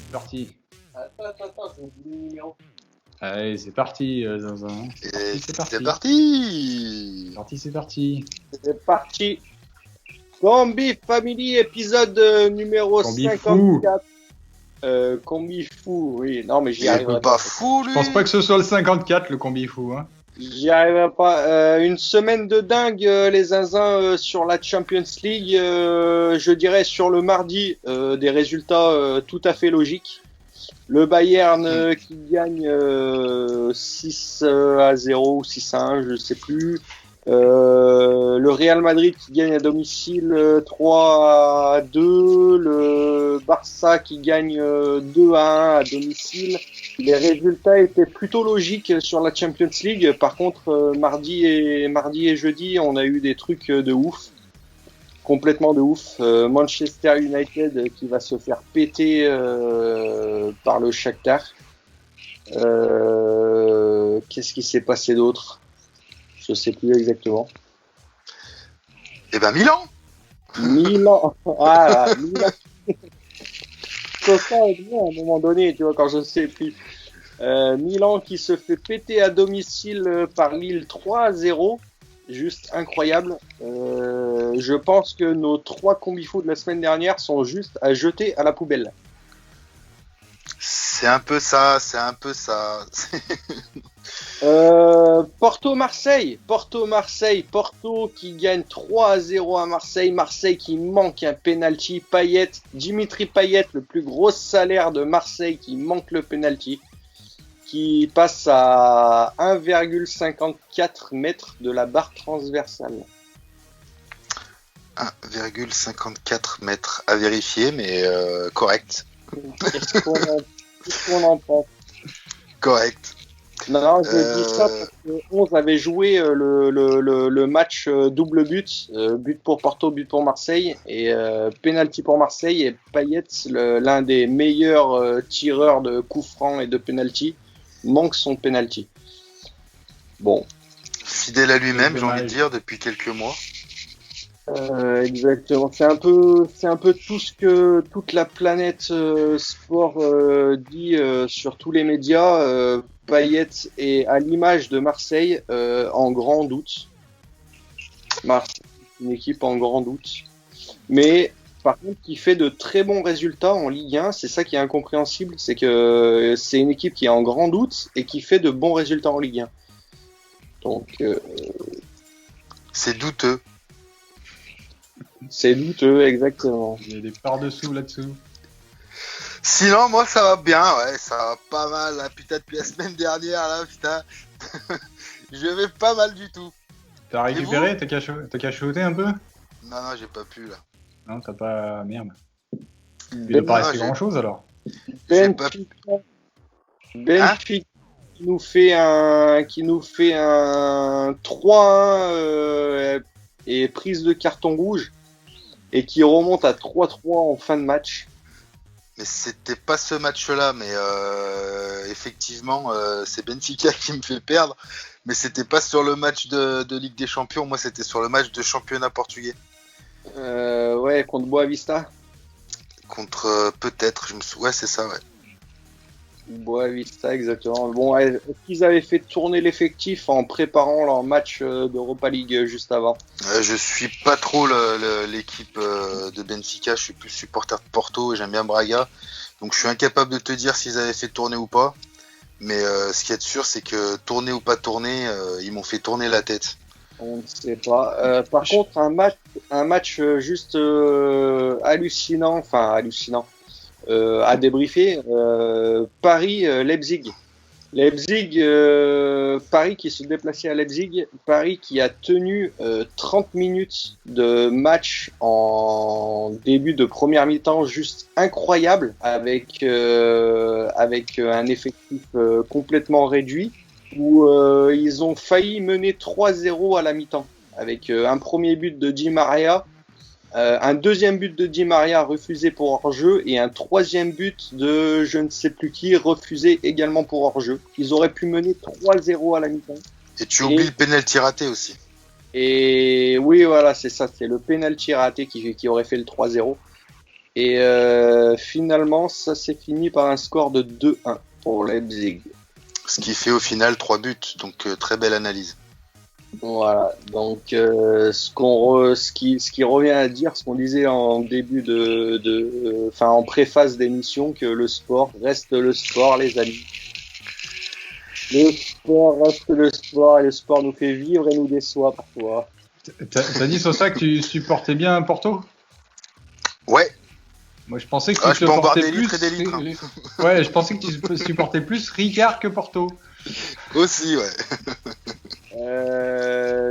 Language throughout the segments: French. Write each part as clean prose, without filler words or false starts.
C'est parti. Attends, j'ai oublié le numéro. Allez, c'est parti, Zinzin. Et C'est parti. c'est parti. C'est parti. C'est parti. Combi Family, épisode numéro Combi 54. Combi fou, oui. Non, mais j'y Il arriverai est pas fou, lui. Je pense pas que ce soit le 54, le combi fou. Hein. J'y arriverai pas. Une semaine de dingue, les zinzins, sur la Champions League. Je dirais sur le mardi, des résultats tout à fait logiques. Le Bayern qui gagne 6-0 ou 6-1, je sais plus. Le Real Madrid qui gagne à domicile 3-2. Le Barça qui gagne 2-1 à domicile. Les résultats étaient plutôt logiques sur la Champions League. Par contre, mardi et jeudi, on a eu des trucs de ouf. Complètement de ouf. Manchester United qui va se faire péter par le Shakhtar. Qu'est-ce qui s'est passé d'autre ? Je sais plus exactement. Eh ben Milan. Milan. Ah, Milan. Ça est bien à un moment donné, tu vois, quand je sais plus. Milan qui se fait péter à domicile par Lille 3-0. Juste incroyable. Je pense que nos 3 combifos de la semaine dernière sont juste à jeter à la poubelle. C'est un peu ça. Porto-Marseille. Porto qui gagne 3-0 à Marseille. Marseille qui manque un penalty. Payet, Dimitri Payet, le plus gros salaire de Marseille qui manque le penalty. Qui passe à 1,54 mètres de la barre transversale. 1,54 mètres à vérifier, mais correct. Qu'est-ce qu'on en pense ? Correct. Non, je dis ça parce que 11 avait joué le match double but, but pour Porto, but pour Marseille, et penalty pour Marseille, et Payet, l'un des meilleurs tireurs de coups francs et de penalty, manque son penalty. Bon. Fidèle à lui-même, j'ai envie de dire, depuis quelques mois. Exactement. C'est un peu tout ce que toute la planète sport dit sur tous les médias. Payet est à l'image de Marseille en grand doute. Marseille, une équipe en grand doute. Mais par contre, qui fait de très bons résultats en Ligue 1, c'est ça qui est incompréhensible, c'est que c'est une équipe qui est en grand doute et qui fait de bons résultats en Ligue 1. Donc, c'est douteux. C'est douteux, exactement. Il y a des par-dessous là-dessous. Sinon, moi, ça va bien, ouais, ça va pas mal, là, putain, depuis la semaine dernière, là, putain. Je vais pas mal du tout. T'as récupéré ? T'as qu'à shooter un peu ? Non, j'ai pas pu, là. Non, t'as pas... Merde. Il doit pas rester grand-chose, alors. Benfica qui nous fait un 3-1 et prise de carton rouge et qui remonte à 3-3 en fin de match. Mais c'était pas ce match-là, mais effectivement, c'est Benfica qui me fait perdre. Mais c'était pas sur le match de Ligue des Champions, moi c'était sur le match de championnat portugais. Ouais, contre Boavista. Contre peut-être, ouais, c'est ça, ouais. Boavista, exactement. Bon, est-ce qu'ils avaient fait tourner l'effectif en préparant leur match d'Europa League juste avant ? Je suis pas trop l'équipe de Benfica, je suis plus supporter de Porto et j'aime bien Braga. Donc je suis incapable de te dire s'ils avaient fait tourner ou pas. Mais ce qui est sûr, c'est que tourner ou pas tourner, ils m'ont fait tourner la tête. On ne sait pas. Par contre, un match juste hallucinant à débriefer. Paris-Leipzig. Paris qui se déplaçait à Leipzig. Paris qui a tenu 30 minutes de match en début de première mi-temps juste incroyable avec un effectif complètement réduit où ils ont failli mener 3-0 à la mi-temps avec un premier but de Di Maria. Un deuxième but de Di Maria refusé pour hors-jeu et un troisième but de je ne sais plus qui refusé également pour hors-jeu. Ils auraient pu mener 3-0 à la mi-temps. Et tu oublies le penalty raté aussi. Et oui, voilà, c'est ça, c'est le penalty raté qui aurait fait le 3-0. Et finalement, ça s'est fini par un score de 2-1 pour Leipzig. Ce qui fait au final 3 buts, donc très belle analyse. Voilà, donc ce qui revient à dire ce qu'on disait en début en préface d'émission, que le sport reste le sport, les amis. Le sport reste le sport et le sport nous fait vivre et nous déçoit parfois. T'as dit Sosa que tu supportais bien Porto ? Ouais. Moi je pensais que je tu peux en boire supportais des litres et des litres. Ouais, je pensais que tu supportais plus Ricard que Porto. Aussi, ouais.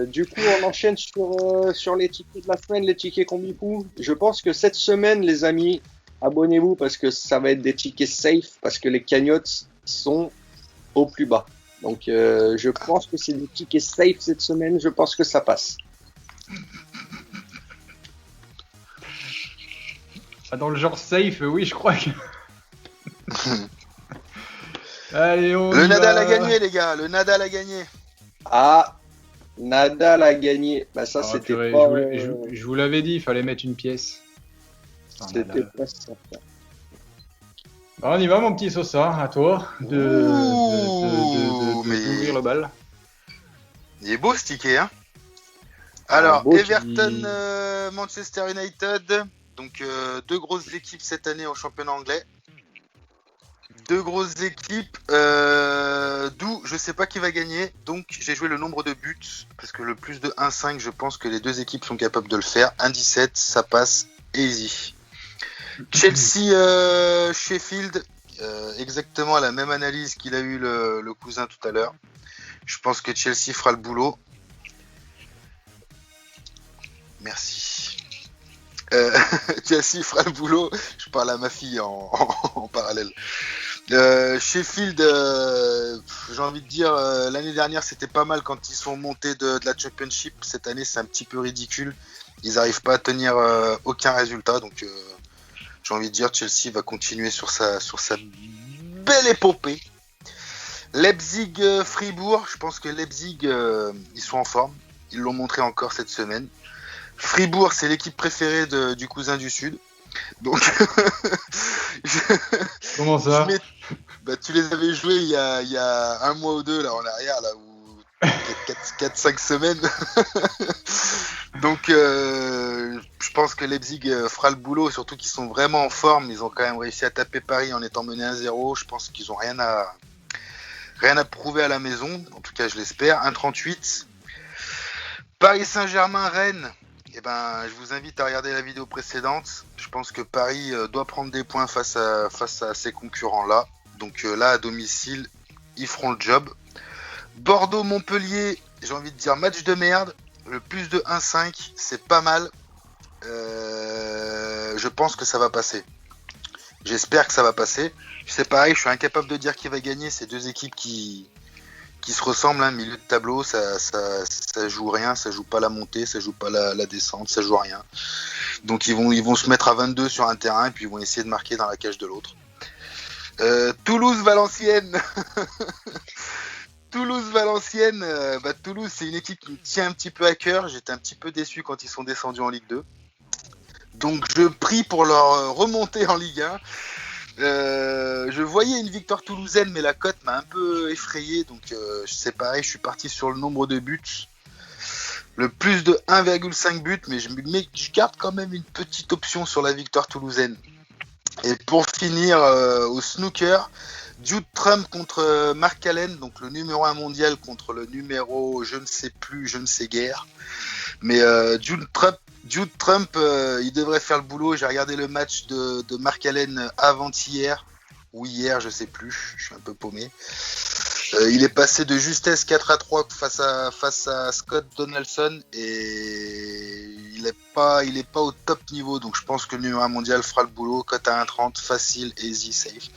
Du coup, on enchaîne sur les tickets de la semaine, les tickets Combipool. Je pense que cette semaine, les amis, abonnez-vous parce que ça va être des tickets safe, parce que les cagnottes sont au plus bas. Donc, je pense que c'est des tickets safe cette semaine. Je pense que ça passe. Dans le genre safe, oui, je crois que. Allez, le Nadal a gagné, les gars. Le Nadal a gagné. Ah, Nadal a gagné. Bah ça, c'était purée, pas. Je vous l'avais dit, il fallait mettre une pièce. C'était pas ça. On y va, mon petit Sosa, à toi d'ouvrir le bal. Il est beau ce ticket, hein. Alors, beau Everton, Manchester United. Donc, deux grosses équipes cette année au championnat anglais. Deux grosses équipes, d'où je sais pas qui va gagner. Donc, j'ai joué le nombre de buts. Parce que le plus de 1,5, je pense que les deux équipes sont capables de le faire. 1,17, ça passe easy. Chelsea, Sheffield, exactement la même analyse qu'il a eu le cousin tout à l'heure. Je pense que Chelsea fera le boulot. Merci. Chelsea fera le boulot. Je parle à ma fille en parallèle. Sheffield, j'ai envie de dire, l'année dernière c'était pas mal quand ils sont montés de la Championship. Cette année c'est un petit peu ridicule. Ils n'arrivent pas à tenir aucun résultat. Donc j'ai envie de dire Chelsea va continuer sur sa belle épopée. Leipzig, Fribourg, je pense que Leipzig ils sont en forme. Ils l'ont montré encore cette semaine. Fribourg, c'est l'équipe préférée du cousin du Sud. Donc, comment ça? Tu les avais joués il y a un mois ou deux là en arrière, là où 4-5 semaines. Donc, je pense que Leipzig fera le boulot, surtout qu'ils sont vraiment en forme. Ils ont quand même réussi à taper Paris en étant menés 1-0. Je pense qu'ils ont rien à prouver à la maison. En tout cas, je l'espère. 1,38. Paris Saint-Germain, Rennes. Eh ben, je vous invite à regarder la vidéo précédente. Je pense que Paris doit prendre des points face à ces concurrents-là. Donc là, à domicile, ils feront le job. Bordeaux-Montpellier, j'ai envie de dire match de merde. Le plus de 1,5, c'est pas mal. Je pense que ça va passer. J'espère que ça va passer. C'est pareil, je suis incapable de dire qui va gagner. C'est deux équipes qui se ressemblent, hein, milieu de tableau, ça joue rien, ça joue pas la montée, ça joue pas la descente, ça joue rien. Donc ils vont se mettre à 22 sur un terrain et puis ils vont essayer de marquer dans la cage de l'autre. Toulouse-Valenciennes. Toulouse-Valenciennes, Toulouse c'est une équipe qui me tient un petit peu à cœur. J'étais un petit peu déçu quand ils sont descendus en Ligue 2. Donc je prie pour leur remontée en Ligue 1. Je voyais une victoire toulousaine, mais la cote m'a un peu effrayé, donc c'est pareil, je suis parti sur le nombre de buts, le plus de 1,5 buts, mais je garde quand même une petite option sur la victoire toulousaine. Et pour finir, au snooker, Jude Trump contre Mark Allen, donc le numéro 1 mondial contre le numéro je ne sais plus, je ne sais guère, mais Jude Trump, il devrait faire le boulot. J'ai regardé le match de Mark Allen avant-hier, ou hier, je sais plus, je suis un peu paumé. Il est passé de justesse 4-3 face à Scott Donaldson et il est pas au top niveau, donc je pense que le numéro 1 mondial fera le boulot. Cote à 1,30, facile, easy, safe.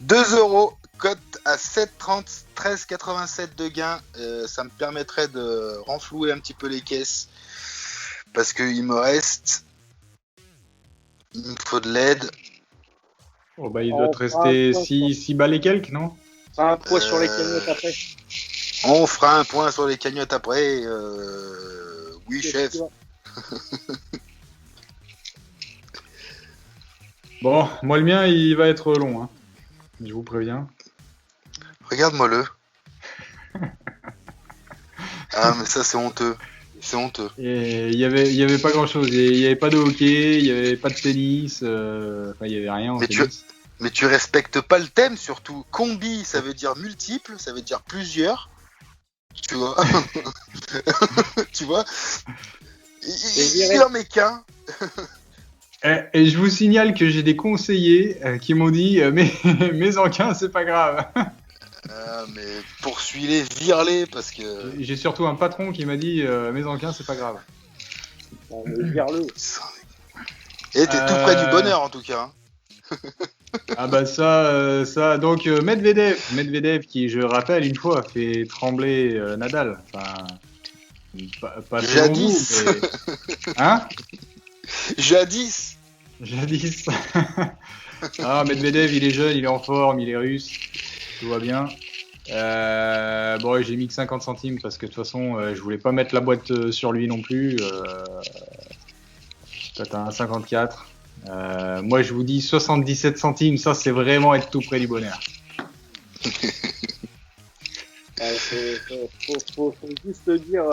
2€, cote à 7,30, 13,87 de gain. Ça me permettrait de renflouer un petit peu les caisses. Parce qu'il me reste. Il me faut de l'aide. Oh bah il doit te rester 6 balles et quelques, non? Un point sur les cagnottes après. On fera un point sur les cagnottes après. Oui, chef. Bon, moi le mien, il va être long, hein. Je vous préviens. Regarde-moi-le. Ah, mais ça, c'est honteux. C'est honteux. Et il y avait pas grand-chose. Il y avait pas de hockey, il y avait pas de tennis. Enfin, il y avait rien en Mais tennis. Mais tu respectes pas le thème, surtout. Combi, ça veut dire multiple, ça veut dire plusieurs. Tu vois. Tu vois. Il en met qu'un. Et je vous signale que j'ai des conseillers qui m'ont dit mais en 15 c'est pas grave. Ah, mais poursuis-les, vire-les, parce que. J'ai surtout un patron qui m'a dit mais en 15 c'est pas grave. On est vers-le. Et t'es tout près du bonheur, en tout cas. Ah bah ça donc Medvedev qui je rappelle une fois a fait trembler Nadal. Enfin pas selon vous, Jadis. mais hein? Jadis. Jadis. Ah, Medvedev, il est jeune, il est en forme, il est russe, tout va bien. Bon, j'ai mis que 50 centimes parce que de toute façon, je voulais pas mettre la boîte sur lui non plus. Toi, t'as un 54. Moi, je vous dis 77 centimes, ça, c'est vraiment être tout près du bonheur. Faut juste dire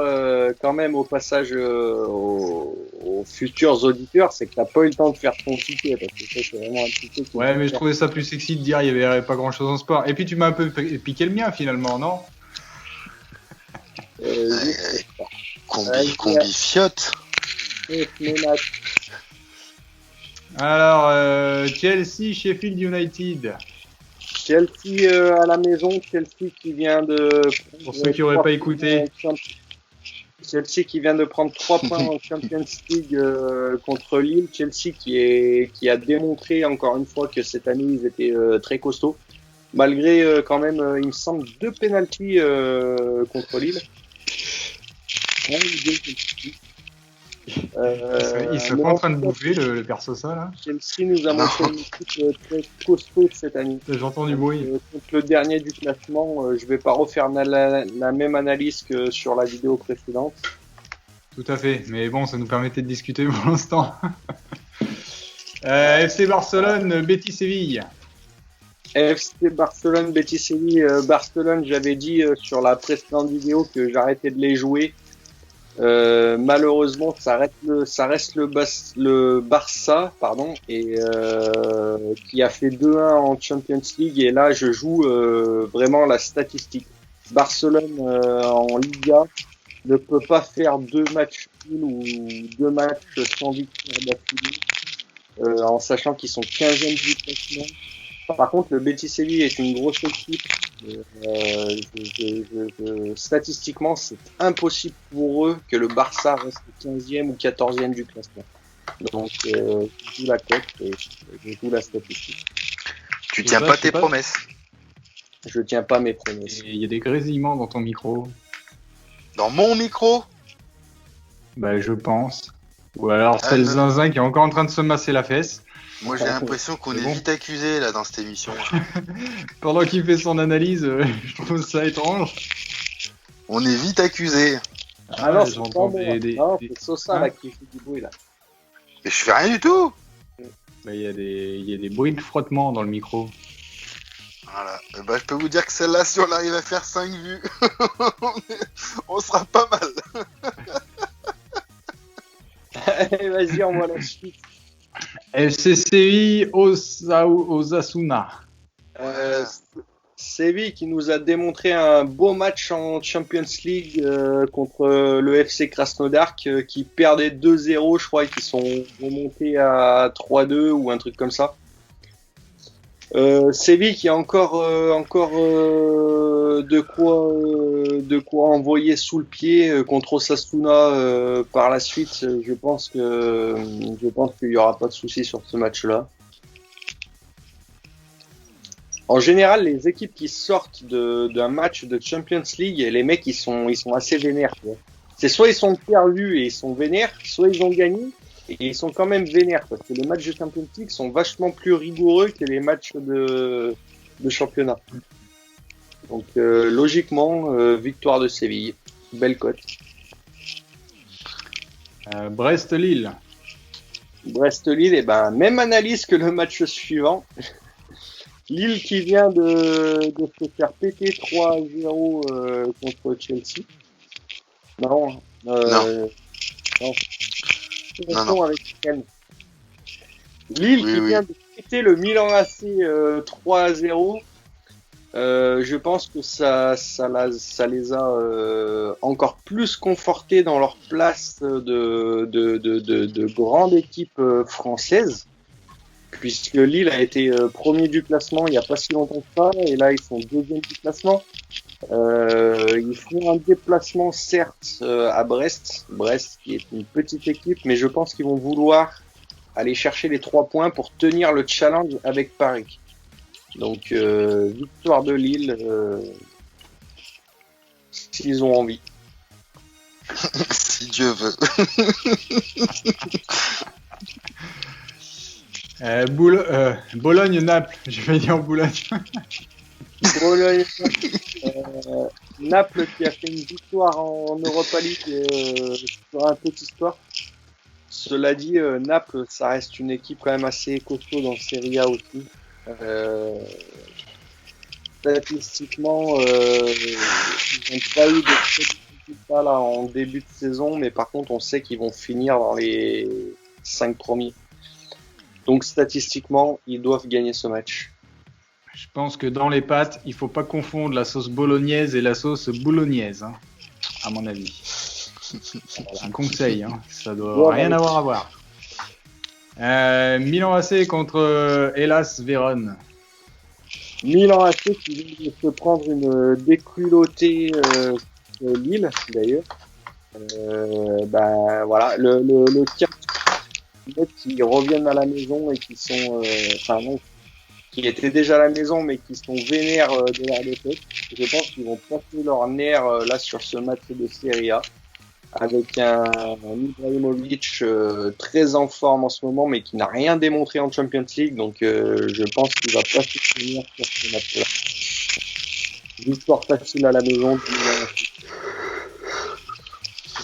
quand même au passage aux futurs auditeurs, c'est que t'as pas eu le temps de faire ton ticket, parce que ça c'est vraiment un ticket. Ouais, mais je trouvais ça plus sexy de dire il y avait pas grand chose en sport. Et puis tu m'as un peu piqué le mien finalement, non? Combi fiotte. Alors, Chelsea, Sheffield United. Chelsea à la maison, Chelsea qui vient de. Pour ceux qui n'auraient pas écouté. Chelsea qui vient de prendre 3 points en Champions League contre Lille. Chelsea qui a démontré encore une fois que cette année ils étaient très costauds. Malgré quand même, il me semble, 2 pénaltys contre Lille. Il serait pas en train de bouffer le perso ça là? Chelsea nous a montré une équipe très costaud cette année. J'entends du bruit. Contre le dernier du classement, je vais pas refaire la même analyse que sur la vidéo précédente. Tout à fait, mais bon, ça nous permettait de discuter pour l'instant. FC Barcelone, Betis Séville. FC Barcelone, Betis Séville. Barcelone, j'avais dit sur la précédente vidéo que j'arrêtais de les jouer. Malheureusement, ça reste le Barça, pardon, et qui a fait 2-1 en Champions League. Et là, je joue vraiment la statistique. Barcelone en Liga ne peut pas faire 2 matchs nuls ou 2 matchs sans victoire d'affilée, en sachant qu'ils sont 15e du classement. Par contre, le Betis Séville est une grosse équipe. Statistiquement, c'est impossible pour eux que le Barça reste 15e ou 14e du classement. Donc, je joue la cote et je joue la statistique. Tu tiens pas tes promesses. Je tiens pas mes promesses. Il y a des grésillements dans ton micro. Dans mon micro? Bah, je pense. Ou alors c'est le zinzin qui est encore en train de se masser la fesse. Moi, j'ai l'impression qu'on est vite accusé là dans cette émission. Pendant qu'il fait son analyse, je trouve ça étrange. On est vite accusé. Ah non, j'entends c'est Sosa là qui fait du bruit là. Mais je fais rien du tout. Bah, il y a des bruits de frottement dans le micro. Voilà. Bah, je peux vous dire que celle-là, si on arrive à faire 5 vues, on sera pas mal. Allez, vas-y, on voit la suite. FC Séville, Osasuna. Séville qui nous a démontré un beau match en Champions League contre le FC Krasnodar qui perdait 2-0, je crois, et qui sont remontés à 3-2 ou un truc comme ça. Séville qui a encore de quoi envoyer sous le pied contre Osasuna par la suite. Je pense qu'il y aura pas de souci sur ce match-là. En général, les équipes qui sortent d'un match de Champions League, les mecs ils sont assez vénères. C'est soit ils sont perdus et ils sont vénères, soit ils ont gagné et ils sont quand même vénères parce que les matchs de Champions League sont vachement plus rigoureux que les matchs de championnat. Donc logiquement, victoire de Séville, belle cote. Brest-Lille. Brest-Lille, et ben même analyse que le match suivant. Lille qui vient de se faire péter 3-0 contre Chelsea. Non. Non. Avec Cannes. Lille qui vient de péter le Milan AC 3-0. Je pense que ça les a encore plus confortés dans leur place de grande équipe française, puisque Lille a été premier du classement il n'y a pas si longtemps que ça, et là ils sont deuxième du classement. Ils font un déplacement certes à Brest qui est une petite équipe, mais je pense qu'ils vont vouloir aller chercher les 3 points pour tenir le challenge avec Paris. Donc victoire de Lille s'ils ont envie. Si Dieu veut. Bologne-Naples, je vais dire Boulogne. Bologne, Naples qui a fait une victoire en Europa League sur un petit score. Cela dit, Naples, ça reste une équipe quand même assez costaud dans Serie A aussi. Statistiquement, ils n'ont pas eu de très bons résultats là en début de saison, mais par contre, on sait qu'ils vont finir dans les 5 premiers. Donc statistiquement, ils doivent gagner ce match. Je pense que dans les pâtes, il faut pas confondre la sauce bolognaise et la sauce boulognaise, hein, à mon avis. C'est un conseil, hein, ça doit rien avoir à voir. Milan AC contre Hellas Vérone. Milan AC qui vient de se prendre une déculottée Lille d'ailleurs. Voilà, le cas qui reviennent à la maison et qui sont qui étaient déjà à la maison mais qui sont vénères de leur défaite. Je pense qu'ils vont passer leur nerf là sur ce match de Serie A avec un Ibrahimovic très en forme en ce moment mais qui n'a rien démontré en Champions League, donc je pense qu'il va pas se finir sur ce match-là. Victoire facile à la maison.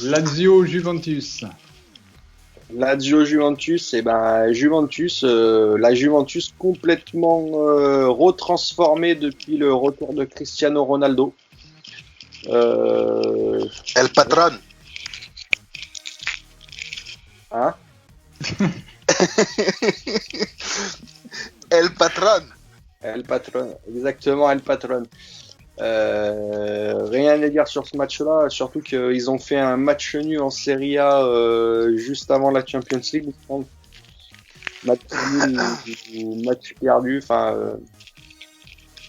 Lazio-Juventus. Lazio-Juventus, et ben Juventus, la Juventus complètement retransformée depuis le retour de Cristiano Ronaldo. El Patron. Hein? El Patron. El Patron, exactement, El Patron. Rien à dire sur ce match-là, surtout qu'ils ont fait un match nul en Serie A juste avant la Champions League. Match nul ou match perdu,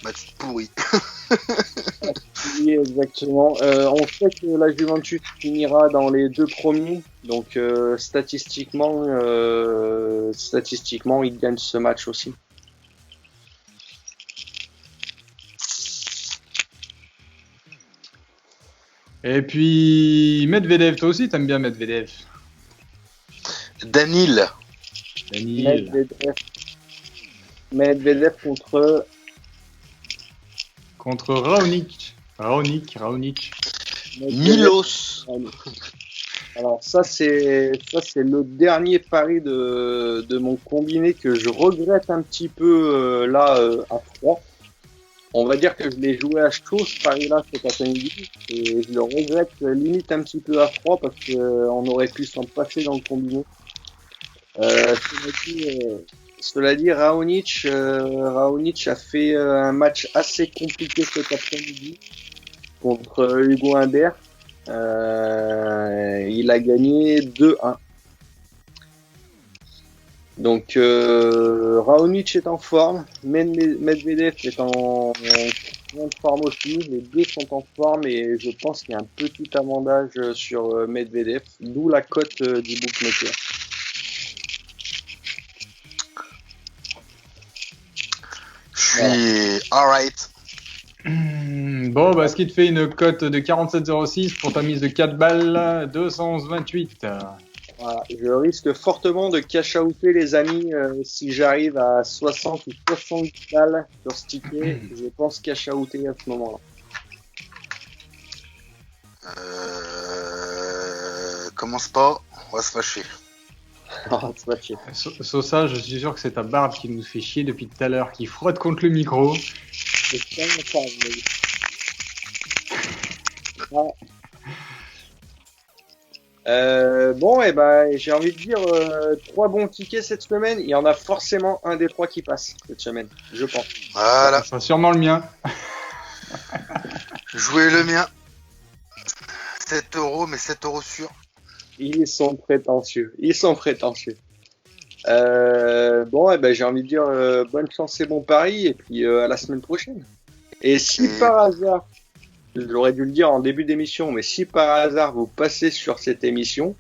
Match pourri. Oui, exactement. On sait que la Juventus finira dans les 2 premiers, donc statistiquement, ils gagnent ce match aussi. Et puis Medvedev, toi aussi t'aimes bien Medvedev. Danil. Medvedev contre Raonic. Milos. Alors ça c'est le dernier pari de mon combiné que je regrette un petit peu à froid. On va dire que je l'ai joué à chaud ce pari-là cet après-midi et je le regrette limite un petit peu à froid parce qu'on aurait pu s'en passer dans le combiné. Cela dit, Raonic a fait un match assez compliqué cet après-midi contre Hugo Humbert. Il a gagné 2-1. Donc Raonic est en forme, Medvedev est en grande forme aussi. Les deux sont en forme et je pense qu'il y a un petit avantage sur Medvedev, d'où la cote du bookmaker. Je suis alright. Bon, ce qui te fait une cote de 47,06 pour ta mise de 4 balles, 228. Voilà, je risque fortement de cash-outer les amis si j'arrive à 60 ou 70 balles sur ce ticket. Je pense cash-outer à ce moment-là. Commence pas, on va se fâcher. Non, c'est pas chier. Sosa, je suis sûr que c'est ta barbe qui nous fait chier depuis tout à l'heure, qui frotte contre le micro. C'est tellement ça, mais- Ouais. Bon, et ben, j'ai envie de dire 3 bons tickets cette semaine. Il y en a forcément un des 3 qui passe cette semaine, je pense. Voilà, Ça sera sûrement le mien. jouez le mien. 7 €, mais 7 € sûr. Ils sont prétentieux. Ils sont prétentieux. Bon, et ben, j'ai envie de dire bonne chance et bon pari, et puis à la semaine prochaine. Et si Et- par hasard, j'aurais dû le dire en début d'émission, mais si par hasard vous passez sur cette émission,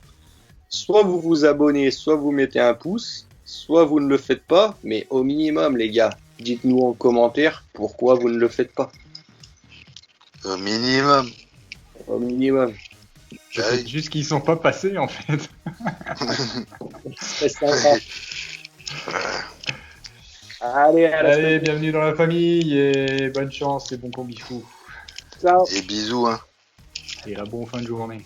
soit vous vous abonnez, soit vous mettez un pouce, soit vous ne le faites pas, mais au minimum, les gars, dites-nous en commentaire pourquoi vous ne le faites pas. Au minimum. Au minimum. C'est juste qu'ils sont pas passés en fait. C'est sympa. Allez, à la Allez, semaine. bienvenue dans la famille et bonne chance et bon combifou. Ciao. Et bisous, hein. Et la bonne fin de journée.